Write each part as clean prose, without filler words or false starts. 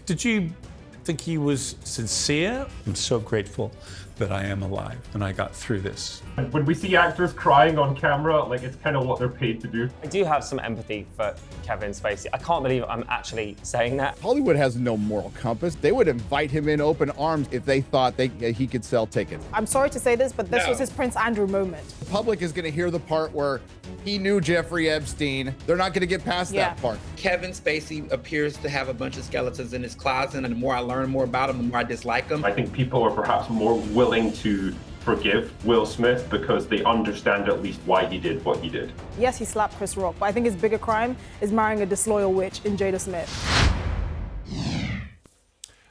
Did you think he was sincere? I'm so grateful that I am alive and I got through this. When we see actors crying on camera, like, it's kind of what they're paid to do. I do have some empathy for Kevin Spacey. I can't believe I'm actually saying that. Hollywood has no moral compass. They would invite him in open arms if they thought he could sell tickets. I'm sorry to say this, but this was his Prince Andrew moment. The public is going to hear the part where he knew Jeffrey Epstein. They're not going to get past that part. Kevin Spacey appears to have a bunch of skeletons in his closet, and the more I learn more about him, the more I dislike him. I think people are perhaps more willing to forgive Will Smith because they understand at least why he did what he did. Yes, he slapped Chris Rock, but I think his bigger crime is marrying a disloyal witch in Jada Smith.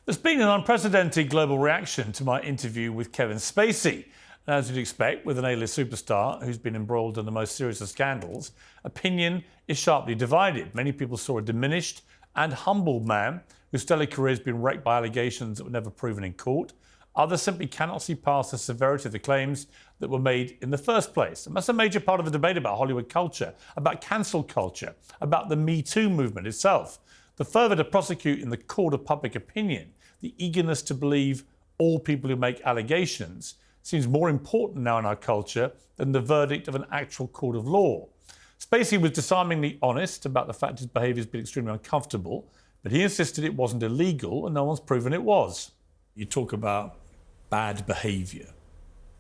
There's been an unprecedented global reaction to my interview with Kevin Spacey. And as you'd expect, with an A-list superstar who's been embroiled in the most serious of scandals, opinion is sharply divided. Many people saw a diminished and humbled man whose stellar career has been wrecked by allegations that were never proven in court. Others simply cannot see past the severity of the claims that were made in the first place. And that's a major part of the debate about Hollywood culture, about cancel culture, about the Me Too movement itself. The fervour to prosecute in the court of public opinion, the eagerness to believe all people who make allegations, seems more important now in our culture than the verdict of an actual court of law. Spacey was disarmingly honest about the fact his behaviour has been extremely uncomfortable, but he insisted it wasn't illegal and no one's proven it was. You talk about bad behaviour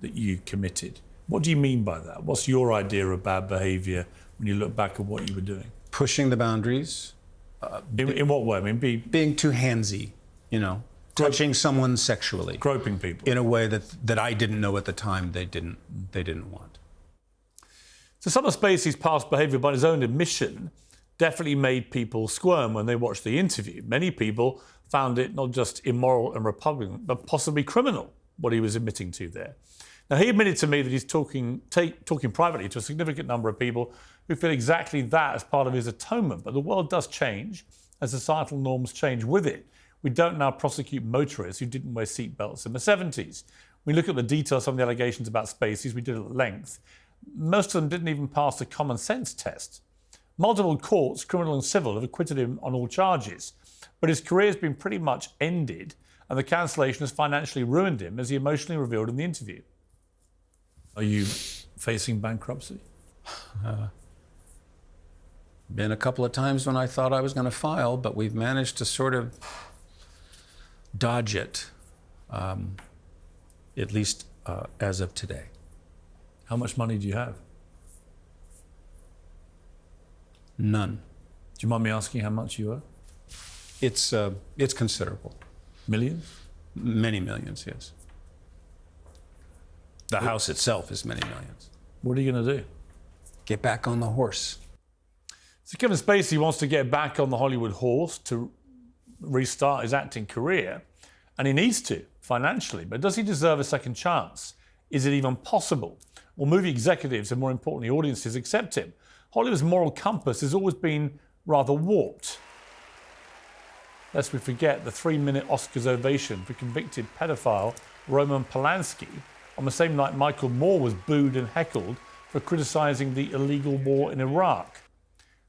that you committed. What do you mean by that? What's your idea of bad behaviour when you look back at what you were doing? Pushing the boundaries. In what way? I mean, being too handsy, touching someone sexually. Groping people. In a way that I didn't know at the time they didn't want. So some of Spacey's past behaviour, by his own admission, definitely made people squirm when they watched the interview. Many people found it not just immoral and repugnant, but possibly criminal, what he was admitting to there. Now, he admitted to me that he's talking privately to a significant number of people who feel exactly that as part of his atonement. But the world does change, and societal norms change with it. We don't now prosecute motorists who didn't wear seatbelts in the 70s. We look at the details of some of the allegations about Spacey, we did it at length. Most of them didn't even pass the common sense test. Multiple courts, criminal and civil, have acquitted him on all charges. But his career has been pretty much ended, and the cancellation has financially ruined him, as he emotionally revealed in the interview. Are you facing bankruptcy? Been a couple of times when I thought I was going to file, but we've managed to sort of dodge it, at least as of today. How much money do you have? None. Do you mind me asking how much you owe? It's considerable. Millions? Many millions, yes. The house itself is many millions. What are you going to do? Get back on the horse. So Kevin Spacey wants to get back on the Hollywood horse to restart his acting career, and he needs to, financially. But does he deserve a second chance? Is it even possible? Well, movie executives and, more importantly, audiences accept him. Hollywood's moral compass has always been rather warped. Lest we forget the 3-minute Oscars ovation for convicted pedophile Roman Polanski on the same night Michael Moore was booed and heckled for criticising the illegal war in Iraq.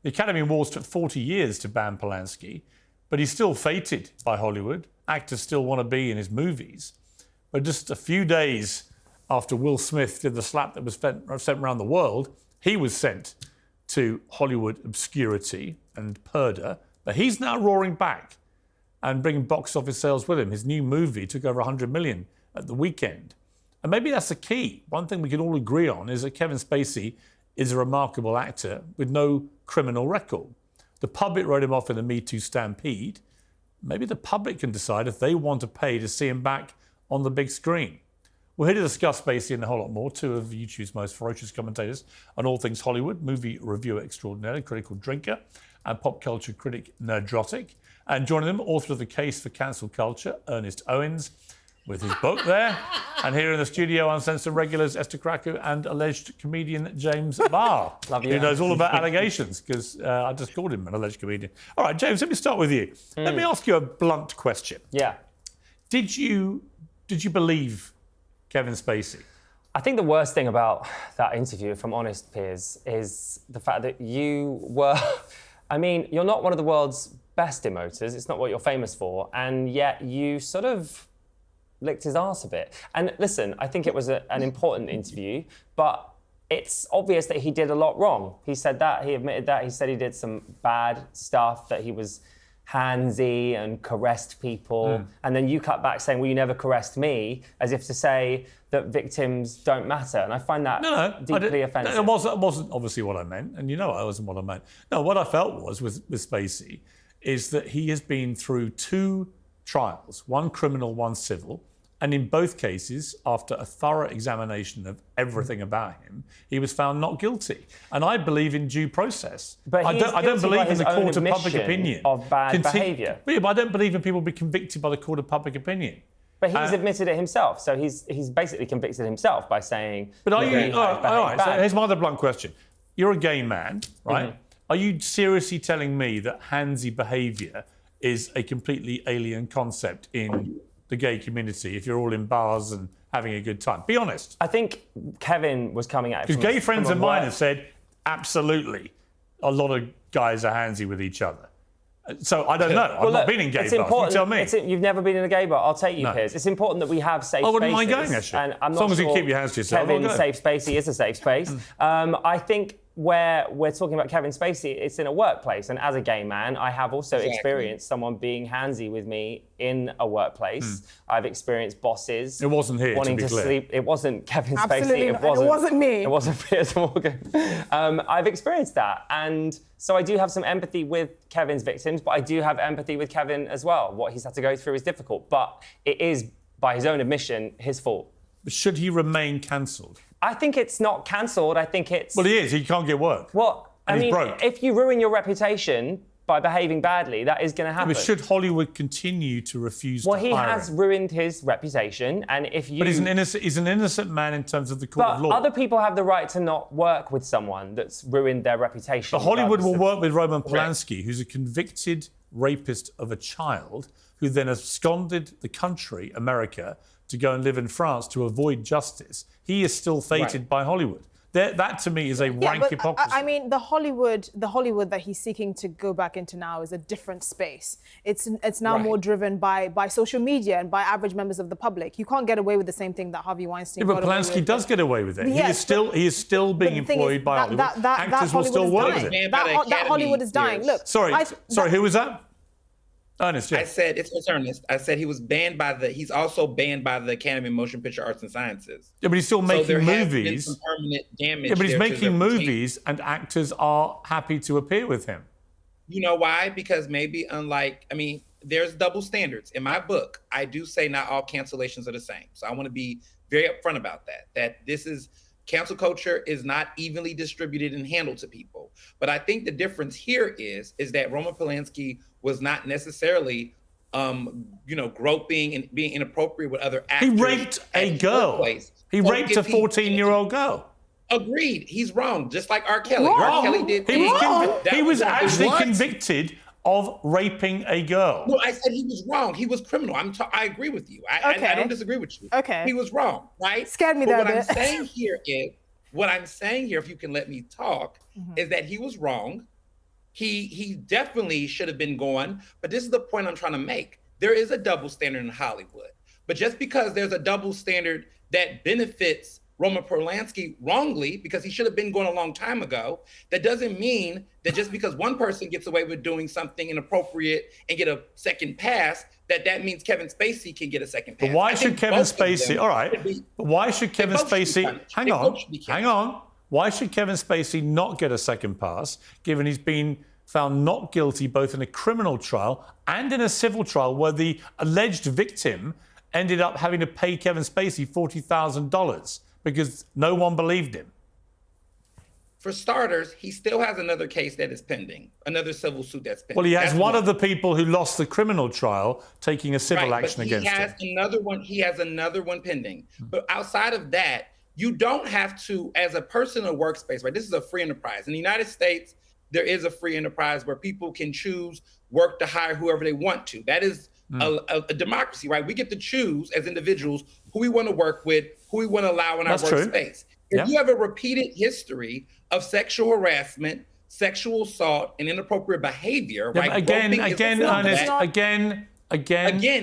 The Academy Awards took 40 years to ban Polanski, but he's still feted by Hollywood. Actors still want to be in his movies. But just a few days after Will Smith did the slap that was sent around the world, he was sent to Hollywood obscurity and purdah. But he's now roaring back and bringing box office sales with him. His new movie took over 100 million at the weekend. And maybe that's the key. One thing we can all agree on is that Kevin Spacey is a remarkable actor with no criminal record. The public wrote him off in the Me Too stampede. Maybe the public can decide if they want to pay to see him back on the big screen. We're here to discuss Spacey and a whole lot more. Two of YouTube's most ferocious commentators on all things Hollywood, movie reviewer extraordinaire, critical drinker, and pop culture critic Nerdrotic. And joining them, author of The Case for Cancel Culture, Ernest Owens, with his book there. And here in the studio, Uncensored regulars Esther Krakue and alleged comedian James Barr. Love you. Who knows all about allegations, because I just called him an alleged comedian. All right, James, let me start with you. Let me ask you a blunt question. Yeah. Did you believe Kevin Spacey? I think the worst thing about that interview, if I'm honest, Piers, is the fact that you were... I mean, you're not one of the world's best in motors. It's not what you're famous for. And yet you sort of licked his arse a bit. And listen, I think it was an important interview, but it's obvious that he did a lot wrong. He said that, he admitted that, he said he did some bad stuff, that he was handsy and caressed people. And then you cut back saying, well, you never caressed me, as if to say that victims don't matter. And I find that deeply offensive. It wasn't obviously what I meant, and you know it wasn't what I meant. No, what I felt was with Spacey is that he has been through 2 trials, one criminal, one civil. And in both cases, after a thorough examination of everything about him, he was found not guilty. And I believe in due process. But I don't believe in the court of public opinion. Of bad behaviour. Yeah, but I don't believe in people being convicted by the court of public opinion. But he's admitted it himself, so he's basically convicted himself by saying. But are you? All right. So here's my other blunt question: you're a gay man, right? Are you seriously telling me that handsy behaviour is a completely alien concept in the gay community if you're all in bars and having a good time? Be honest. I think Kevin was coming at it. Because gay friends of mine have said, absolutely, a lot of guys are handsy with each other. So I don't know. I've not been in gay bars. You tell me. You've never been in a gay bar. I'll take you, Piers. It's important that we have safe spaces. I wouldn't mind going, actually. And I'm as not long as sure you keep your hands to yourself. Kevin's safe space is a safe space. I think where we're talking about Kevin Spacey, it's in a workplace. And as a gay man, I have also experienced someone being handsy with me in a workplace. I've experienced bosses. It wasn't here, wanting to be clear. sleep. It wasn't Kevin Absolutely Spacey. It wasn't me. It wasn't Piers Morgan. I've experienced that. And so I do have some empathy with Kevin's victims, but I do have empathy with Kevin as well. What he's had to go through is difficult, but it is, by his own admission, his fault. But should he remain cancelled? I think it's not cancelled. I think it's... Well, he is. He can't get work. Well, And I he's mean, broke. if you ruin your reputation by behaving badly, that is going to happen. But should Hollywood continue to refuse to hire him? Well, he has ruined his reputation, and if you... But he's an innocent man in terms of the court of law. But other people have the right to not work with someone that's ruined their reputation. But Hollywood will work with Roman Polanski, who's a convicted rapist of a child, who then absconded the country, America, to go and live in France to avoid justice. He is still fated by Hollywood. That to me is a rank hypocrisy. I mean, the Hollywood that he's seeking to go back into now is a different space. It's now more driven by social media and by average members of the public. You can't get away with the same thing that Harvey Weinstein got away with. But Polanski does get away with it. Yes, he is still being employed by Hollywood. Actors will still work with it. That Hollywood is dying. Look, sorry, who was that? Ernest, yeah. I said, it's Ernest. I said he was banned he's also banned by the Academy of Motion Picture Arts and Sciences. Yeah, but he's still making movies. Been some permanent damage. Yeah, but he's making movies and actors are happy to appear with him. You know why? Because maybe there's double standards. In my book, I do say not all cancellations are the same. So I want to be very upfront about that this is cancel culture is not evenly distributed and handled to people. But I think the difference here is that Roman Polanski was not necessarily, groping and being inappropriate with other actors. He raped a girl. He raped a 14-year-old girl. Agreed. He's wrong, just like R. Kelly. Wrong. R. Kelly did. He was actually convicted of raping a girl. No, I said he was wrong. He was criminal. I agree with you. I don't disagree with you. Okay. He was wrong, right? Scared me there a bit. What I'm saying here, if you can let me talk, is that he was wrong. He definitely should have been gone. But this is the point I'm trying to make. There is a double standard in Hollywood. But just because there's a double standard that benefits Roman Polanski wrongly, because he should have been gone a long time ago, that doesn't mean that just because one person gets away with doing something inappropriate and get a second pass, that means Kevin Spacey can get a second pass. But why should Kevin Spacey, all right, but why should Kevin Spacey, hang on. Why should Kevin Spacey not get a second pass, given he's been found not guilty both in a criminal trial and in a civil trial where the alleged victim ended up having to pay Kevin Spacey $40,000 because no one believed him? For starters, he still has another case that is pending, another civil suit that's pending. Well, he has one of the people who lost the criminal trial taking a civil action against him. He has another one pending. But outside of that, you don't have to, as a person in a workspace, right? This is a free enterprise. In the United States, there is a free enterprise where people can choose work to hire whoever they want to. That is a democracy, right? We get to choose as individuals who we want to work with, who we want to allow in our workspace. If you have a repeated history of sexual harassment, sexual assault and inappropriate behavior, Yeah, right? but again,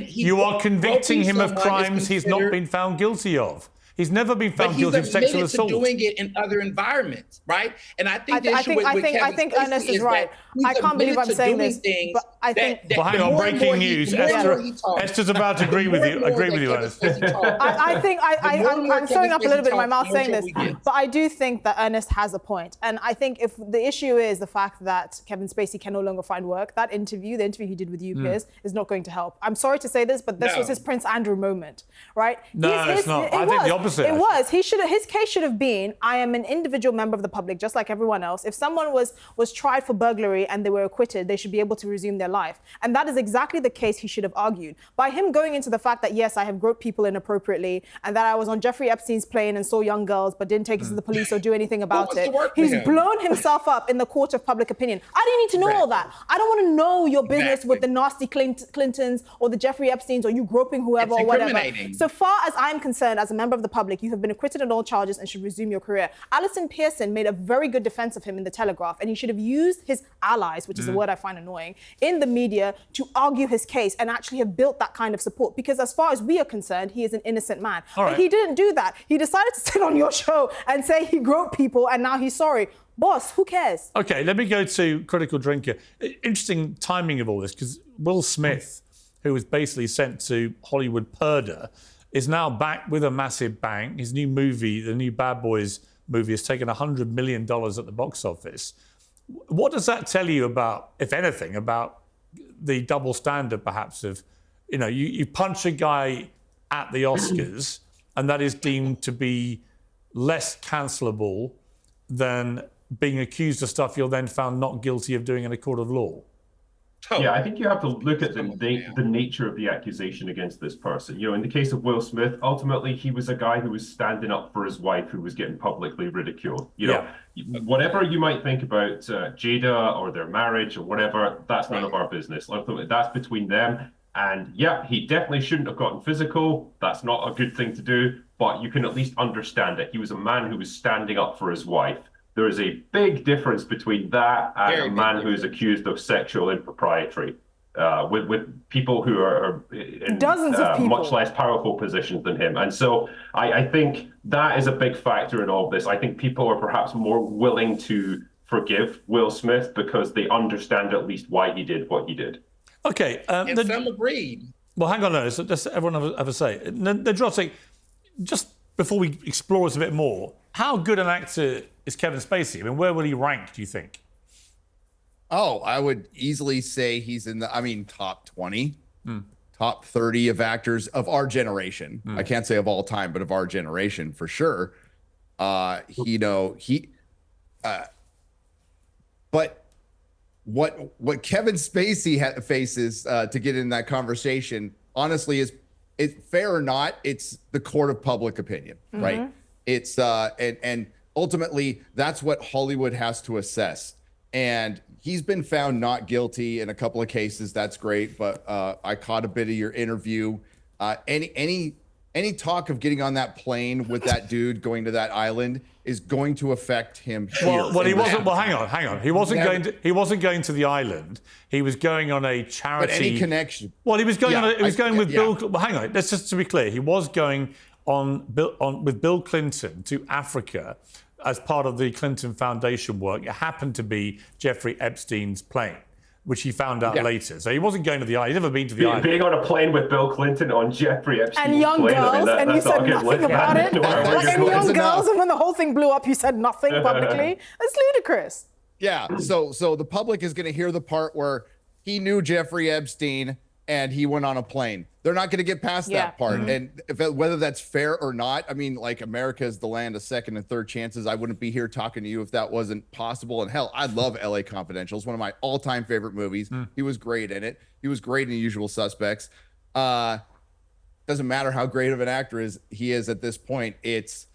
he you are convicting him of someone is crimes he's not considered- been found guilty of. He's never been But found he's guilty of sexual admitted to assault. doing it in other environments, right? And I think the I issue think with Kevin I think Spacey Ernest is that right. he's I can't believe admitted I'm to saying doing this, things but I think. Well, hang the on, more and breaking more news. the more and more he talks, Esther's about to agree with you. Agree with you, Ernest. I think I'm throwing up a little bit in my mouth saying this, but I do think that Ernest has a point. And I think if the issue is the fact that Kevin Spacey can no longer find work, the interview he did with you, Piers, is not going to help. I'm sorry to say this, but this was his Prince Andrew moment, right? No, it's not. I think the opposite. It was. His case should have been, I am an individual member of the public, just like everyone else. If someone was tried for burglary and they were acquitted, they should be able to resume their life. And that is exactly the case he should have argued. By him going into the fact that, yes, I have groped people inappropriately and that I was on Jeffrey Epstein's plane and saw young girls but didn't take it to the police or do anything about it. He's blown himself up in the court of public opinion. I didn't need to know all that. I don't want to know your business with the nasty Clintons or the Jeffrey Epsteins or you groping whoever or whatever. So far as I'm concerned, as a member of the public, you have been acquitted on all charges and should resume your career. Alison Pearson made a very good defense of him in the Telegraph, and he should have used his allies, which is a word I find annoying, in the media to argue his case and actually have built that kind of support. Because as far as we are concerned, he is an innocent man. But he didn't do that. He decided to sit on your show and say he groped people and now he's sorry. Boss, who cares? Okay, let me go to Critical Drinker. Interesting timing of all this, because Will Smith, who was basically sent to Hollywood Purdah, is now back with a massive bang. His new movie, the new Bad Boys movie, has taken $100 million at the box office. What does that tell you about, if anything, about the double standard perhaps of, you punch a guy at the Oscars and that is deemed to be less cancelable than being accused of stuff you're then found not guilty of doing in a court of law? Yeah, I think you have to look at the nature of the accusation against this person. In the case of Will Smith, ultimately he was a guy who was standing up for his wife who was getting publicly ridiculed. Whatever you might think about Jada or their marriage or whatever, that's none of our business. Ultimately, that's between them. And yeah, he definitely shouldn't have gotten physical. That's not a good thing to do. But you can at least understand that he was a man who was standing up for his wife. There is a big difference between that and a man who is accused of sexual impropriety with people who are in dozens of people, much less powerful positions than him. And so I think that is a big factor in all of this. I think people are perhaps more willing to forgive Will Smith because they understand at least why he did what he did. Okay. And some agreed. Well, hang on, Ernest. Just everyone have a say. Nerdrotic, just before we explore this a bit more, how good an actor is Kevin Spacey? I mean, where will he rank, do you think? Oh, I would easily say he's in the, top 20, top 30 of actors of our generation. I can't say of all time, but of our generation for sure. But what Kevin Spacey faces to get in that conversation, honestly, is it fair or not? It's the court of public opinion, right? It's and ultimately that's what Hollywood has to assess. And he's been found not guilty in a couple of cases. That's great, but I caught a bit of your interview. Any talk of getting on that plane with that dude going to that island is going to affect him here. Well, he wasn't. Well, hang on. He wasn't going to. He wasn't going to the island. He was going on a charity. But any connection? Well, he was going on. He was going with Bill. Well, hang on. Let's just to be clear. He was going with Bill Clinton to Africa as part of the Clinton Foundation work. It happened to be Jeffrey Epstein's plane, which he found out later. So he wasn't going to the island. He'd never been to the island. Being on a plane with Bill Clinton on Jeffrey Epstein's and young plane, girls, and you said nothing about it. And young girls, and when the whole thing blew up, you said nothing publicly. It's ludicrous. Yeah. So the public is going to hear the part where he knew Jeffrey Epstein and he went on a plane. They're not going to get past that part. And whether that's fair or not, America is the land of second and third chances. I wouldn't be here talking to you if that wasn't possible. And hell, I love LA Confidential. It's one of my all-time favorite movies. He was great in it. He was great in Usual Suspects. Doesn't matter how great of an actor he is at this point. It's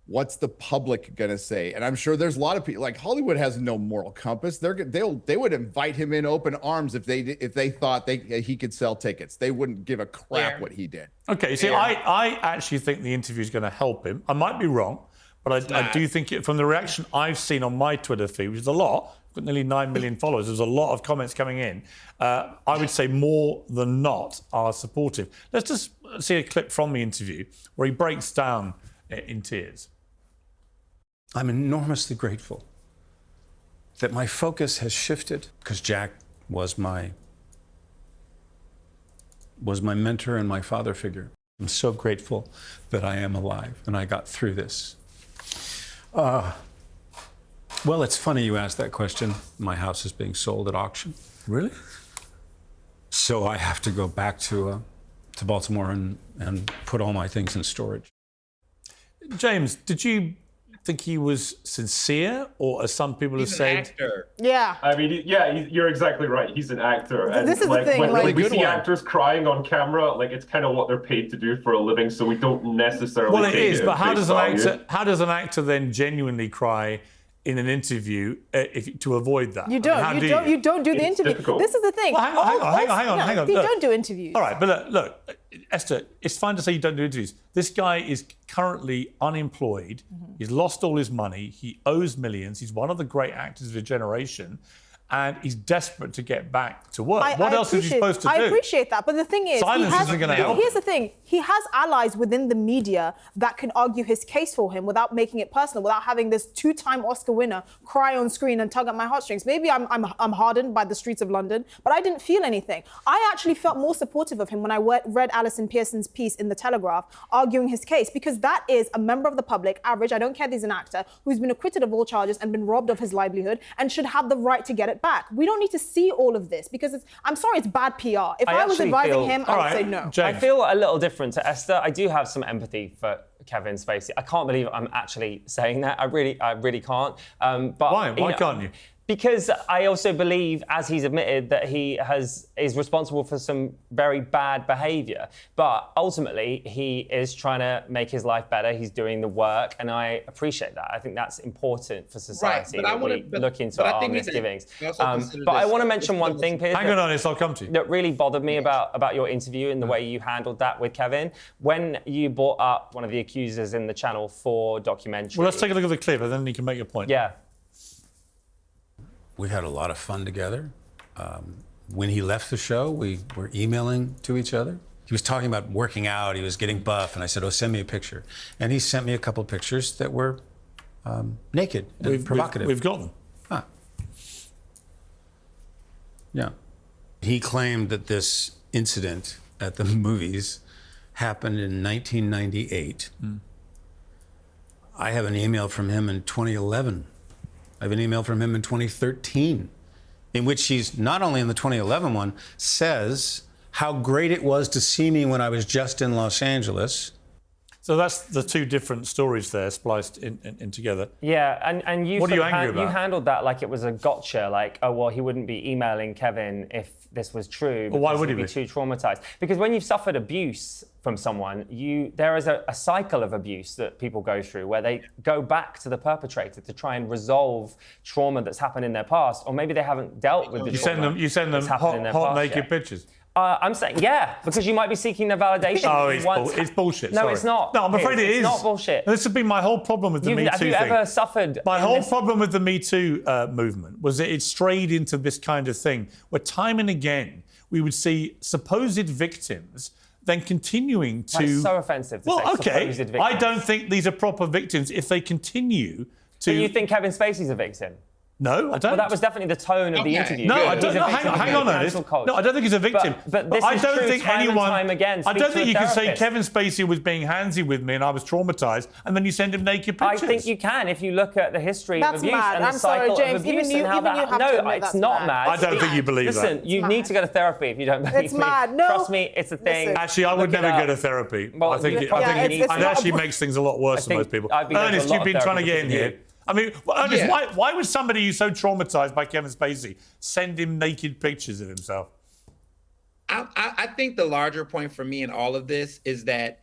what's the public gonna say? And I'm sure there's a lot of people, like Hollywood has no moral compass. They would invite him in open arms if they thought he could sell tickets. They wouldn't give a crap what he did. Okay, see, I actually think the interview is going to help him. I might be wrong, but I do think from the reaction I've seen on my Twitter feed, which is a lot, got nearly 9 million followers. There's a lot of comments coming in. I would say more than not are supportive. Let's just see a clip from the interview where he breaks down in tears. I'm enormously grateful that my focus has shifted because Jack was my mentor and my father figure. I'm so grateful that I am alive and I got through this. Well, it's funny you asked that question. My house is being sold at auction. Really? So I have to go back to Baltimore and put all my things in storage. James, did you think he was sincere, or as some people have said? An actor. Yeah. I mean, you're exactly right. He's an actor. And This is the thing, when we good see one. actors crying on camera, like it's kind of what they're paid to do for a living, so we don't necessarily Well, it take is, at but how face does value. an actor then genuinely cry in an interview to avoid that? You don't. You don't do the It's interview. difficult. This is the thing. Well, hang on. You Look. don't do interviews. All right, but look, Esther, it's fine to say you don't do interviews. This guy is currently unemployed. Mm-hmm. He's lost all his money. He owes millions. He's one of the great actors of a generation. And he's desperate to get back to work. What else is he supposed to do? I appreciate that, but the thing is, Silence isn't going to help. Here's the thing: he has allies within the media that can argue his case for him without making it personal, without having this two-time Oscar winner cry on screen and tug at my heartstrings. Maybe I'm hardened by the streets of London, but I didn't feel anything. I actually felt more supportive of him when I read Alison Pearson's piece in The Telegraph arguing his case, because that is a member of the public, average. I don't care that he's an actor who's been acquitted of all charges and been robbed of his livelihood and should have the right to get it back. We don't need to see all of this because I'm sorry, it's bad PR. If I was actually advising feel- him, I would say no. James. I feel a little different to Esther. I do have some empathy for Kevin Spacey. I can't believe I'm actually saying that. I really can't. But Why? Why can't you? Because I also believe, as he's admitted, that he is responsible for some very bad behaviour. But ultimately, he is trying to make his life better. He's doing the work, and I appreciate that. I think that's important for society. But I wanna- we look into but I our think we can misgivings. also consider But I this- want to mention one thing, Piers. Hang on, Ernest, I'll come to you. That really bothered me about your interview and the way you handled that with Kevin. When you brought up one of the accusers in the Channel 4 documentary. Well, let's take a look at the clip and then you can make your point. Yeah. We had a lot of fun together. When he left the show, we were emailing to each other. He was talking about working out, he was getting buff, and I said, send me a picture. And he sent me a couple of pictures that were naked and provocative. We've got them. Ah. Yeah. He claimed that this incident at the movies happened in 1998. I have an email from him in 2011. I have an email from him in 2013, in which he's not only in the 2011 one, says how great it was to see me when I was just in Los Angeles. So that's the two different stories there spliced in together. Yeah, and you What are sort you of angry you about? handled that like it was a gotcha, like, oh, well, he wouldn't be emailing Kevin if this was true. Well, why would he'd he be be? too traumatized? Because when you've suffered abuse from someone, there is a cycle of abuse that people go through where they go back to the perpetrator to try and resolve trauma that's happened in their past, or maybe they haven't dealt with the trauma. You send them that's happened in their hot past naked yet. pictures. I'm saying, yeah, because you might be seeking the validation. Oh, It's it's bullshit. No, sorry. it's not. No, I'm afraid it It's is. not bullshit. This has been my whole problem with the Me Too Have you thing. ever suffered? My in whole this- problem with the Me Too movement was that it strayed into this kind of thing where time and again we would see supposed victims then continuing to... That's so offensive to say Well, okay, supposed victims. I don't think these are proper victims if they continue to... Do you think Kevin Spacey's a victim? No, I don't. Well, that was definitely the tone of the Okay. interview. No, He's I a don't. No, victim of hang on, Ernest. cancel culture. No, I don't think he's a victim. But this I is don't true think time anyone. and time again. I Speak don't to think a you can say therapist. Kevin Spacey was being handsy with me and I was traumatized, and then you send him naked I pictures. think you can if you look at the history That's of abuse mad. and the I'm sorry, cycle James, of abuse even you- and how even you that. have to No, admit it's that's not mad. mad. I don't think you believe that. Listen, you need to go to therapy if you don't believe It's me. mad. No. Trust me, it's a thing. Listen. Actually, I would Look it never up. go to therapy. Well, I think it, yeah, I think it's it not- actually makes things a lot worse for think most people. I'd be going to a Ernest, lot you've of been trying to therapy get in because of here. I mean, Ernest, Yeah. why would somebody who's so traumatized by Kevin Spacey send him naked pictures of himself? I think the larger point for me in all of this is that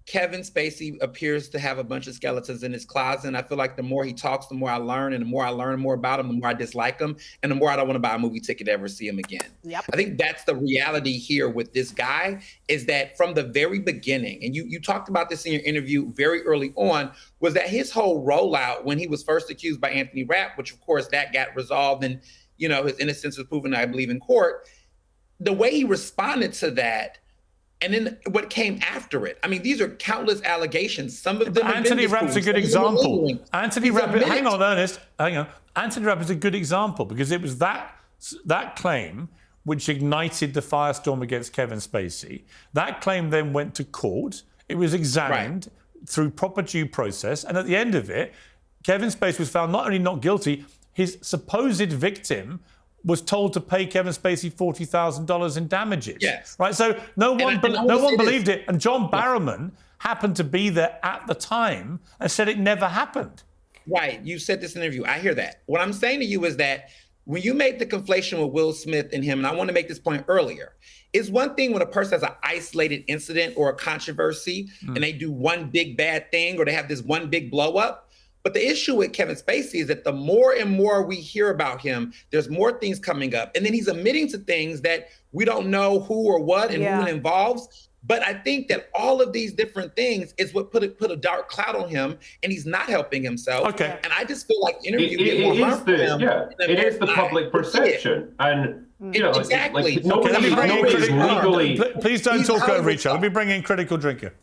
Kevin Spacey appears to have a bunch of skeletons in his closet. And I feel like the more he talks, the more I learn. And the more I learn more about him, the more I dislike him. And the more I don't want to buy a movie ticket to ever see him again. Yep. I think that's the reality here with this guy, is that from the very beginning, and you talked about this in your interview very early on, was that his whole rollout when he was first accused by Anthony Rapp, which of course that got resolved and, his innocence was proven, I believe, in court. The way he responded to that, and then what came after it. I mean, these are countless allegations. Some of them Anthony Rapp's a good example. Anthony Rapp, hang on, Ernest, hang on. Anthony Rapp is a good example because it was that claim which ignited the firestorm against Kevin Spacey. That claim then went to court. It was examined through proper due process. And at the end of it, Kevin Spacey was found not only not guilty, his supposed victim was told to pay Kevin Spacey $40,000 in damages. Yes. Right. So no one believed it. And John Barrowman happened to be there at the time and said it never happened. Right. You said this in an interview. I hear that. What I'm saying to you is that when you made the conflation with Will Smith and him, and I want to make this point earlier, it's one thing when a person has an isolated incident or a controversy and they do one big bad thing or they have this one big blow up. But the issue with Kevin Spacey is that the more and more we hear about him, there's more things coming up. And then he's admitting to things that we don't know who or what and who it involves. But I think that all of these different things is what put a dark cloud on him, and he's not helping himself. Okay. And I just feel like the interview get more harmful for him. It is the public perception. And, Exactly. nobody is legally... Please don't talk over each other. Let me bring in Critical Drinker.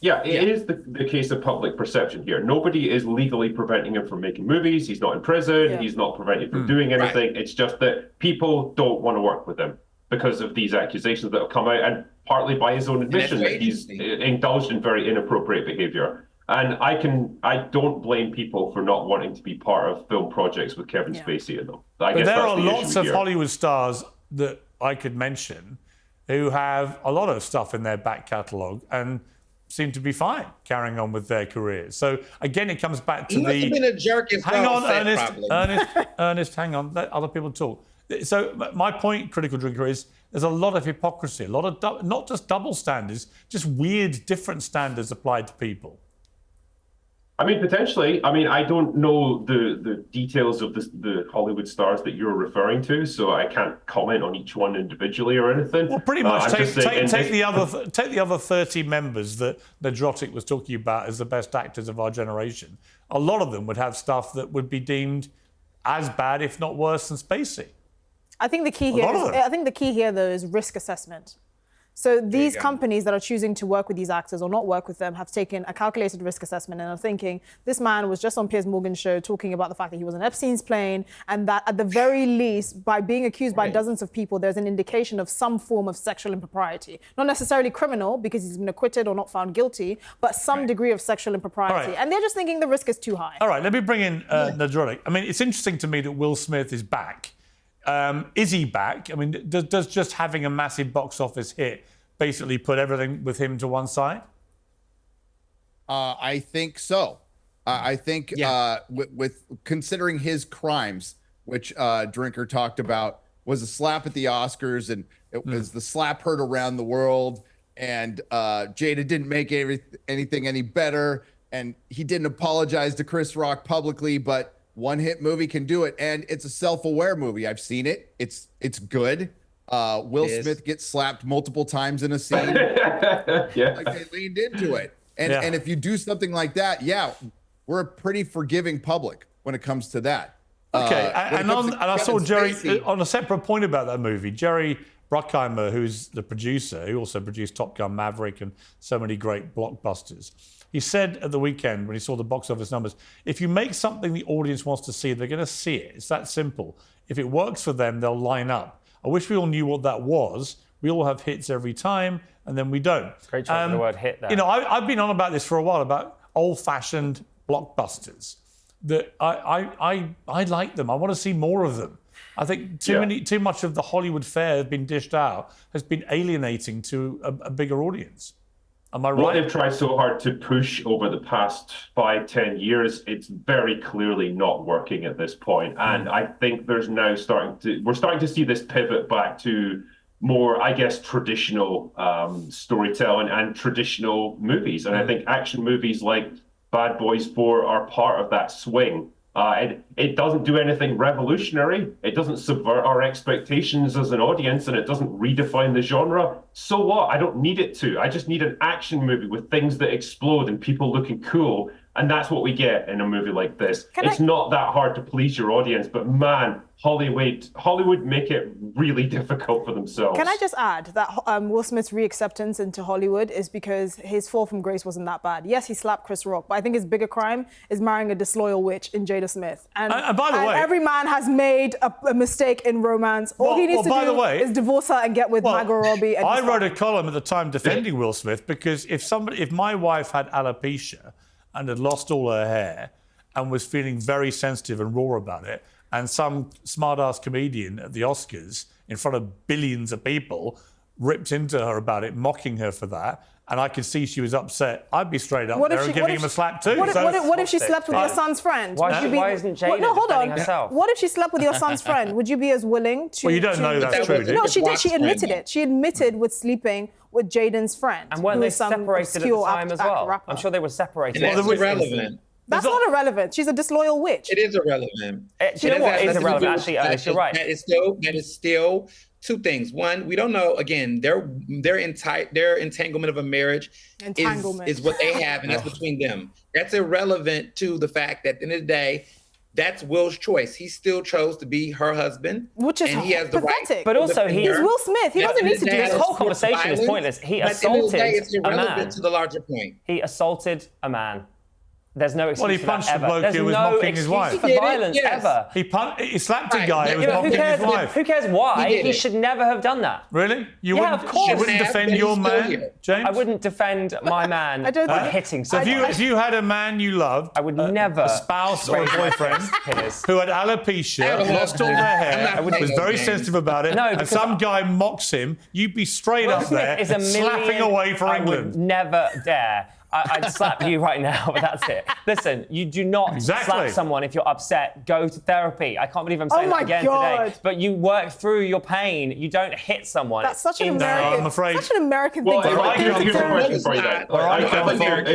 Yeah, it is the case of public perception here. Nobody is legally preventing him from making movies. He's not in prison. He's not prevented from doing anything. It's just that people don't want to work with him because of these accusations that have come out, and partly by his own admission that he's indulged in very inappropriate behavior. And I don't blame people for not wanting to be part of film projects with Kevin Spacey in them. But there are lots of Hollywood stars that I could mention who have a lot of stuff in their back catalogue and seem to be fine carrying on with their careers. So again, it comes back to he must have been a jerk as hang well, on, Ernest, hang on. Let other people talk. So my point, Critical Drinker, is there's a lot of hypocrisy, a lot of not just double standards, just weird, different standards applied to people. I mean, potentially. I mean, I don't know the details of the Hollywood stars that you're referring to, so I can't comment on each one individually or anything. Well, pretty much take the other 30 members that Nerdrotic was talking about as the best actors of our generation. A lot of them would have stuff that would be deemed as bad, if not worse, than Spacey. I think the key here, though, is risk assessment. So these companies that are choosing to work with these actors or not work with them have taken a calculated risk assessment and are thinking, this man was just on Piers Morgan's show talking about the fact that he was on Epstein's plane, and that at the very least, by being accused by dozens of people, there's an indication of some form of sexual impropriety. Not necessarily criminal, because he's been acquitted or not found guilty, but some degree of sexual impropriety. Right. And they're just thinking the risk is too high. All right, let me bring in Nerdrotic. I mean, it's interesting to me that Will Smith is back. Is he back? I mean, does just having a massive box office hit basically put everything with him to one side? I think so. I think with considering his crimes, which Drinker talked about, was a slap at the Oscars, and it was the slap heard around the world, and Jada didn't make anything any better, and he didn't apologize to Chris Rock publicly, but one hit movie can do it, and it's a self-aware movie. I've seen it. It's good. Will Smith gets slapped multiple times in a scene. Like they leaned into it. And if you do something like that, we're a pretty forgiving public when it comes to that. Okay, and I saw Jerry, on a separate point about that movie, Jerry Bruckheimer, who's the producer, who also produced Top Gun Maverick and so many great blockbusters, he said at the weekend when he saw the box office numbers, if you make something the audience wants to see, they're going to see it. It's that simple. If it works for them, they'll line up. I wish we all knew what that was. We all have hits every time, and then we don't. Great choice of the word hit there. You know, I've been on about this for a while, about old-fashioned blockbusters. That I like them. I want to see more of them. I think too much of the Hollywood fare has been dished out, has been alienating to a bigger audience. Am I right? What they've tried so hard to push over the past 5-10 years, it's very clearly not working at this point. And I think there's now we're starting to see this pivot back to more, I guess, traditional storytelling and traditional movies. And I think action movies like Bad Boys 4 are part of that swing. It doesn't do anything revolutionary. It doesn't subvert our expectations as an audience, and it doesn't redefine the genre. So what? I don't need it to. I just need an action movie with things that explode and people looking cool. And that's what we get in a movie like this. It's not that hard to please your audience, but man, Hollywood make it really difficult for themselves. Can I just add that Will Smith's reacceptance into Hollywood is because his fall from grace wasn't that bad. Yes, he slapped Chris Rock, but I think his bigger crime is marrying a disloyal witch in Jada Smith. And by the way, every man has made a mistake in romance. All he needs to do is divorce her and get with Margot Robbie. And I wrote a column at the time defending Will Smith because if my wife had alopecia and had lost all her hair and was feeling very sensitive and raw about it, and some smart-ass comedian at the Oscars in front of billions of people ripped into her about it, mocking her for that, and I could see she was upset, I'd be straight up there and giving him a slap too. What if she slept with your son's friend? Why isn't Jada defending herself? What if she slept with your son's friend? Would you be as willing to... Well, you don't know that's true, do you? No, she did. She admitted it. She admitted with sleeping with Jaden's friend. And weren't they separated at the time as well? I'm sure they were separated. And that's irrelevant. That's not irrelevant. She's a disloyal witch. It is irrelevant. Do you know what is irrelevant? Actually, Ernest, you're right. That is still two things. One, we don't know. Again, their entanglement of a marriage is what they have, and that's between them. That's irrelevant to the fact that at the end of the day, that's Will's choice. He still chose to be her husband, which is and he has the pathetic. right. But also, he's Will Smith. He doesn't need to do this. Whole conversation is pointless. He assaulted it's a irrelevant man. to the larger point. He assaulted a man. There's no excuse Well, he for that punched the ever. bloke There's who was no mocking his excuse wife. for violence ever. He slapped a guy who was Who mocking cares? his wife. Who cares why? He did He it. should never have done that. Really? You Yeah, wouldn't, of course. You wouldn't Shouldn't have, defend but your he's still man, here. James? I wouldn't defend my man by hitting So someone. if you had a man you loved, I would never a spouse or a boyfriend Piers. who had alopecia, lost all their hair, was very sensitive about it, No, and because some guy mocks him, you'd be straight up there Is a slapping million- away for I England. would never dare. I'd slap you right now, but that's it. Listen, you do not slap someone if you're upset. Go to therapy. I can't believe I'm saying that again today. But you work through your pain. You don't hit someone. That's such an American. I'm afraid. Such an American thing. Well, here's a question for you then.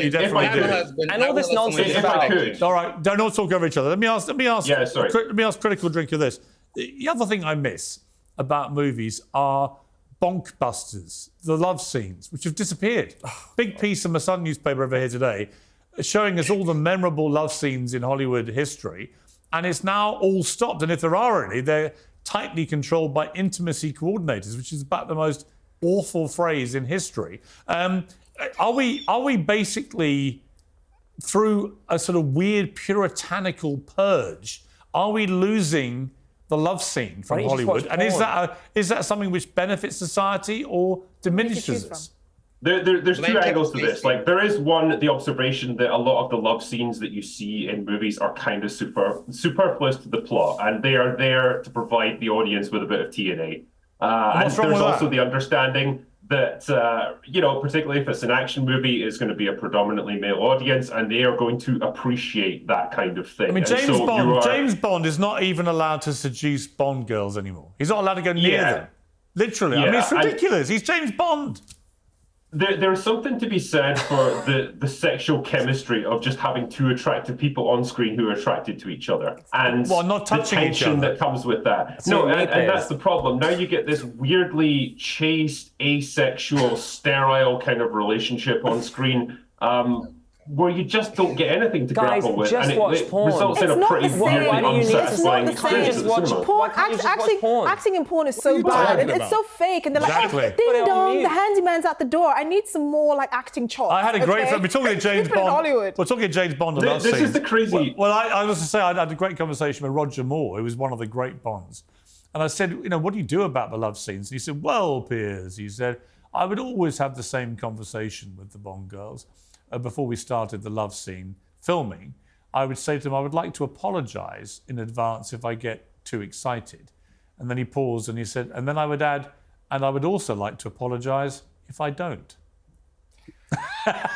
You And all this nonsense about. All right, don't all talk over each other. Let me ask. Yeah, sorry. Let me ask critical drink of this. The other thing I miss about movies are bonkbusters, the love scenes, which have disappeared. Big piece of my Sun newspaper over here today, showing us all the memorable love scenes in Hollywood history, and it's now all stopped. And if there are any, they're tightly controlled by intimacy coordinators, which is about the most awful phrase in history. Are we basically through a sort of weird puritanical purge? Are we losing the love scene from Hollywood? And is that something which benefits society or diminishes us? There's two angles to this. Like, there is one, the observation that a lot of the love scenes that you see in movies are kind of superfluous to the plot, and they are there to provide the audience with a bit of TNA. And there's also the understanding that, particularly if it's an action movie, it's going to be a predominantly male audience, and they are going to appreciate that kind of thing. I mean, James Bond is not even allowed to seduce Bond girls anymore. He's not allowed to go near them. Literally. I mean, it's ridiculous. He's James Bond. There's something to be said for the sexual chemistry of just having two attractive people on screen who are attracted to each other, and not touching the tension that comes with that. And that's the problem. Now you get this weirdly chaste, asexual, sterile kind of relationship on screen, where you just don't get anything to grapple with, and it results in a pretty weirdly unsatisfying experience. Acting in porn is so bad. It's so fake, and they're like, ding dong, the handyman's at the door. I need some more like acting chops. I had a great friend. We're talking to James Bond. We're talking to James Bond on love This scenes. is the crazy. Well, I was to say I had a great conversation with Roger Moore, who was one of the great Bonds, and I said, what do you do about the love scenes? And he said, well, Piers, he said, I would always have the same conversation with the Bond girls. Before we started the love scene filming, I would say to them, I would like to apologise in advance if I get too excited. And then he paused and he said, and then I would add, and I would also like to apologise if I don't.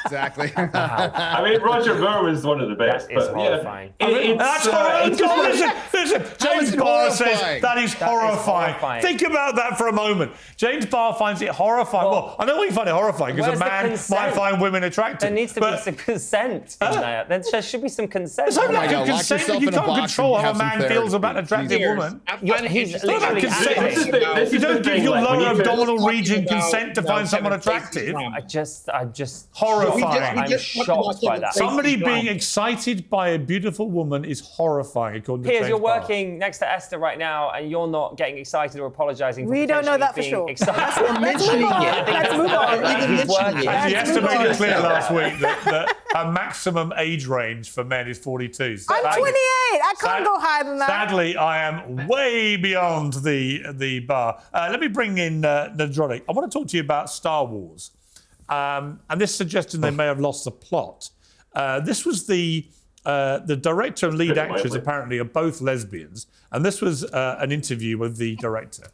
Exactly. I mean, Roger Moore was one of the best. That is but horrifying. That's horrifying. Listen, James Barr says that is horrifying. horrifying. Think about that for a moment. James Barr finds it horrifying. Well, I know you find it horrifying because a man might find women attractive. There needs to be some consent in there. There should be some consent. There's no lack God, of lock consent. yourself You in a can't box control and how a have some man therapy. feels about an attractive woman. He's It's not about consent. You don't give your lower abdominal region consent to find someone attractive. I just Horrifying. I'm shocked by that. Somebody being excited by a beautiful woman is horrifying, according to Piers, James you're Barr. working next to Esther right now, and you're not getting excited or apologising. We don't know that for being sure. Excited. Let's move on. Let's move on. He's working. Actually, Esther move made on. it clear last week that her maximum age range for men is 42. So I'm 28. I can't go higher than that. Sadly, I am way beyond the bar. Let me bring in Nerdrotic. I want to talk to you about Star Wars. And this suggesting they may have lost the plot. This was the director and lead actress apparently are both lesbians, and this was an interview with the director.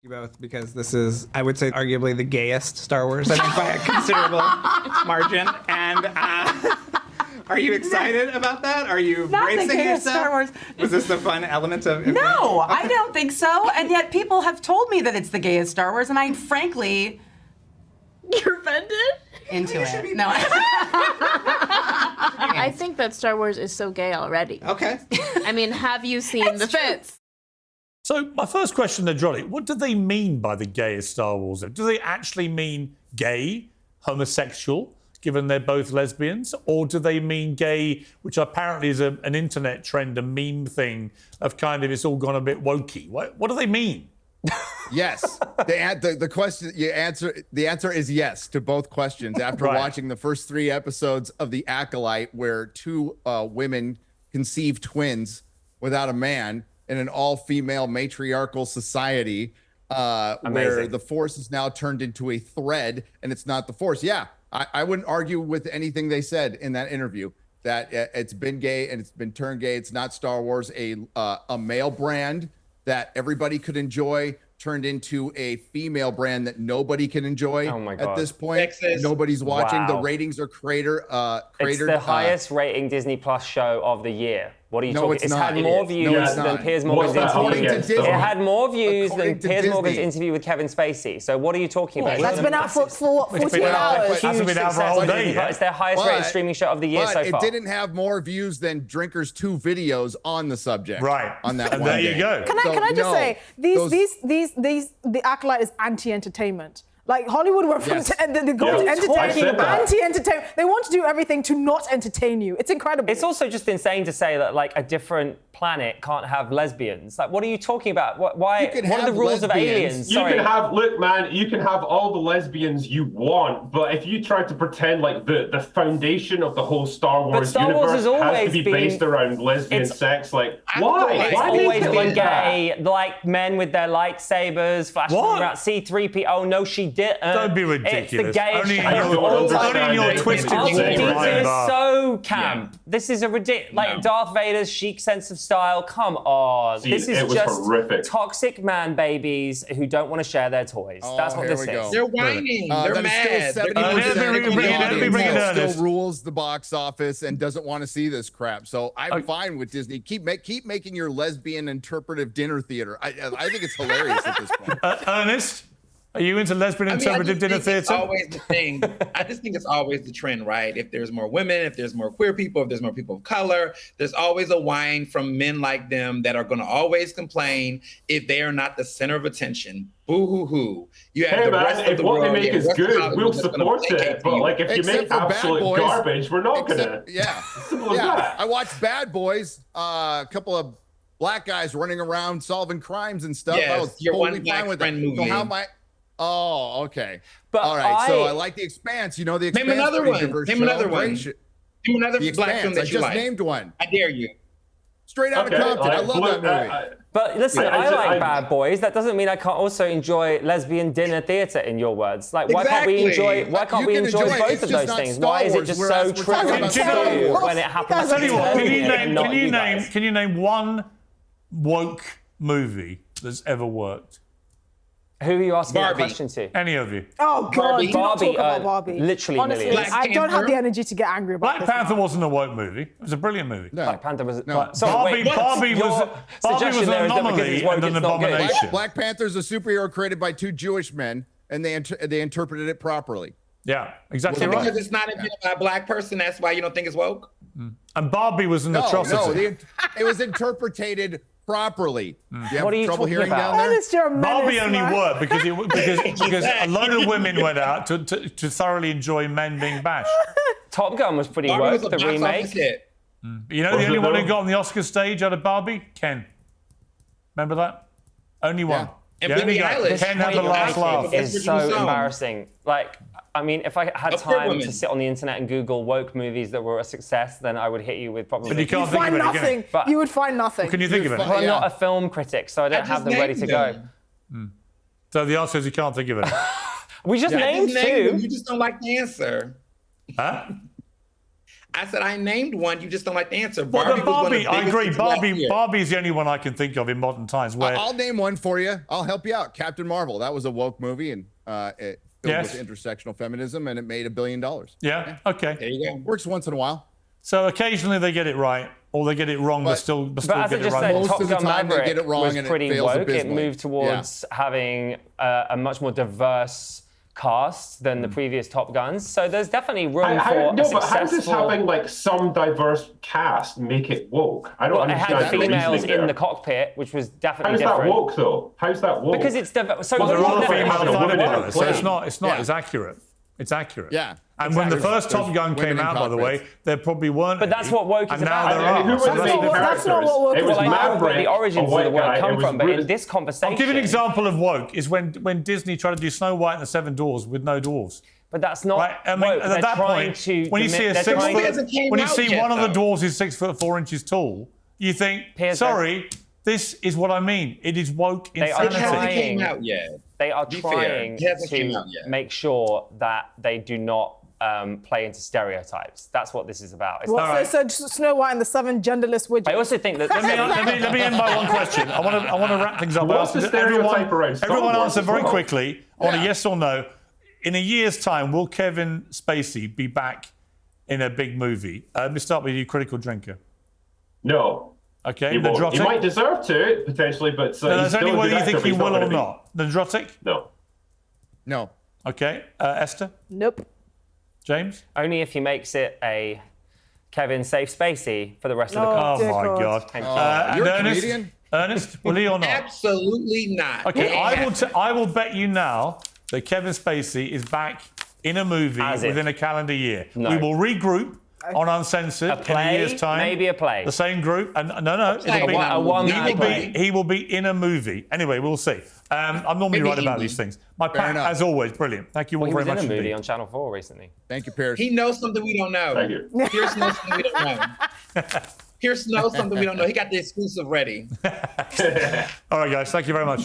You both, because this is, I would say, arguably the gayest Star Wars, I think, by a considerable margin. And are you excited about that? Are you Not the bracing gayest yourself? Star Wars. Was this the fun element of? No, I don't think so. And yet people have told me that it's the gayest Star Wars, and I frankly... You're offended? Into it. No. I think that Star Wars is so gay already. Okay. I mean, have you seen the fits? So my first question, Nerdrotic, what do they mean by the gayest Star Wars? Do they actually mean gay, homosexual, given they're both lesbians? Or do they mean gay, which apparently is an internet trend, a meme thing of kind of it's all gone a bit wokey? What do they mean? Yes. The question the answer is yes to both questions after watching the first 3 episodes of The Acolyte, where 2 women conceive twins without a man in an all-female matriarchal society where the Force is now turned into a thread and it's not the Force. Yeah, I wouldn't argue with anything they said in that interview, that it's been gay and it's been turned gay. It's not Star Wars, a male brand that everybody could enjoy turned into a female brand that nobody can enjoy at this point. Nobody's watching. Wow. The ratings are cratered. It's the highest rating Disney Plus show of the year. What are you talking? It's not. Had more views than Piers Morgan's interview. It had more views than Piers Morgan's interview with Kevin Spacey. So what are you talking about? That's been out for 48 hours. Hasn't been out for a whole day. It's their highest rated streaming show of the year so far. It didn't have more views than Drinkers 2 videos on the subject. Right. On that and one there you day. go. Can I just say, the Acolyte is anti-entertainment. Like Hollywood were from the goal to entertain, anti-entertainment. They want to do everything to not entertain you. It's incredible. It's also just insane to say that like a different planet can't have lesbians. Like, what are you talking about? Why? What are the rules of aliens? You can have, look, man, you can have all the lesbians you want, but if you try to pretend like the foundation of the whole Star Wars universe has to be based around lesbian sex, like, why? It's Why always been that? gay, like men with their lightsabers flashing around. C-3P. Oh no, she didn't. Don't be ridiculous. It's the gayest Only show. in your twisted R2-D2 is so camp. This is a ridiculous, like Darth Vader's chic sense of style. Come on, this is just horrific. Toxic man babies who don't want to share their toys. That's what this is. They're whining. They're mad. Still 70% still rules the box office and doesn't want to see this crap. So I'm fine with Disney. Keep making your lesbian interpretive dinner theater. I think it's hilarious at this point. Ernest, are you into lesbian interpretive dinner theater? It's always the thing. I just think it's always the trend, right? If there's more women, if there's more queer people, if there's more people of color, there's always a whine from men like them that are going to always complain if they are not the center of attention. Boo hoo hoo. You have Hey the man, rest of if the what world, they make is good, we'll support it. But like, if you make absolute garbage, we're not gonna. Simple as that. I watched Bad Boys. A couple of black guys running around solving crimes and stuff. I was your totally one black fine with friend that. movie. So how am I? Oh, okay. But all right. So I like The Expanse. You know The Expanse. Name another one. Diverse Name show. another one. Great Name another The black film Expanse. that you I like. just named one. I dare you. Straight out of Compton. I love that movie. But listen, I like Bad Boys. That doesn't mean I can't also enjoy lesbian dinner theater. In your words, like why can't we enjoy? Why can't we enjoy both of those things? Why is it just so trivial when it happens? Tell you what, can you name one woke movie that's ever worked? Who are you asking that Barbie. question to? Any of you? Oh God, Barbie. do not talk about Barbie, Barbie. literally Honestly, millions. Black I don't have Panther. the energy to get angry about Black this. Panther now. wasn't a woke movie. It was a brilliant movie. No. Black Panther was No. Barbie Your was suggestion an there is that because anomaly it's woke, and an it's not good. abomination. Black Panther's a superhero created by two Jewish men, and they interpreted it properly. Yeah, exactly Well, right. Because it's not invented by a black person, that's why you don't think it's woke? And Barbie was an atrocity. It was interpreted properly. You have What are you trouble talking hearing about? down there? Ernest, you're a Barbie menace, only man. worked because a load of women went out to thoroughly enjoy men being bashed. Top Gun was pretty Barbie woke, was a the box remake. office hit. You know the Was only it one though? who got on the Oscar stage out of Barbie? Ken. Remember that? Only one. And The only Billie guy. Eilish. Ken had the last laugh. That's Is what you so saw. embarrassing. Like, I mean, if I had A poor time woman. to sit on the internet and Google woke movies that were a success, then I would hit you with probably. But you can't You'd think find of it nothing. again. But- You would find nothing. Can you think of it? Well, I'm Yeah. not a film critic, so I don't I have just them ready to named go. them. So the answer is you can't think of it. We just I named just named them, two. you just don't like the answer. Huh? I said I named one, you just don't like the answer. Well, Barbie but was one of Barbie, the I biggest agree. hits last Barbie, year. Barbie's the only one I can think of in modern times where I'll name one for you. I'll help you out. Captain Marvel. That was a woke movie, and it filled Yes. with intersectional feminism, and it made $1 billion. yeah, okay. There you go. Works once in a while. So occasionally they get it right, or they get it wrong, but But- still But get as I it just right. said, Most Top of the Gun time they Maverick get it wrong was and it pretty fails woke. It abysmally. moved towards having a much more diverse cast than the previous Top Guns. So there's definitely room for a But how does successful. having like some diverse cast make it woke? I don't Well, it understand had the females reasoning in there. the cockpit, which was definitely How's that different. woke though? How's that woke? Because it's so Well, there what are is the female definition of women in pilots, it. so it's not. Yeah. It's accurate. It's accurate. Yeah. And when the Exactly. first Top There's Gun women came in out, by the way, cockpits. there probably weren't. But that's any, what woke is and about. now there I mean, who are. were So the that's main not- that's not characters? what woke It was was Well, I know where Maverick, the origins a of the white word guy. come It was from, but in Bruce- this conversation, I'll give you an example of woke. Is when Disney tried to do Snow White and the Seven Dwarfs with no dwarves. but that's not Right? I mean, woke. at They're that trying point, to when you see a they're six trying- Movie hasn't foot, came when you out see yet, one of the though. dwarves is 6'4" tall, you think, Piers, sorry, this is what I mean. It is woke They are It insanity. hasn't trying- came out yet. They are Be fair, trying it hasn't came to out yet. make sure that they do not play into stereotypes. That's what this is about. It's What, not- so Snow White and the Seven Genderless Widgets. I also think that Let me end by one question. I want to wrap things up. What's the stereotype around Star Everyone Wars answer as very well? quickly on a yes or no. In a year's time, will Kevin Spacey be back in a big movie? Let me start with you, Critical Drinker. No. Okay, He won't. He Nerdrotic. might deserve to, potentially, but No, he's there's only still a whether good you actor, think but he he's not will gonna or be. not. Nerdrotic? No. No. Okay. Esther? Nope. James? only if he makes it a Kevin Safe Spacey for the rest of the No. cast. Oh, dear my God. God. Thank you. And You're a Ernest? comedian? Ernest, will he or not? Absolutely not. Okay, It I happened. will bet you now that Kevin Spacey is back in a movie As if. within a calendar year. No. We will regroup on Uncensored A in a play, year's time. maybe a play. The same group. And no, play. it'll be A one-man play. he will be in a movie. Anyway, we'll see. I'm normally Maybe right about indie. these things. My Fair pack, enough. as always, brilliant. Thank you all Well, he very was in much a movie indeed. on Channel 4 recently. Thank you, Piers. He knows something we don't know. Thank you. Pierce knows something we don't know. Pierce knows something we don't know. He got the exclusive ready. All right, guys. Thank you very much.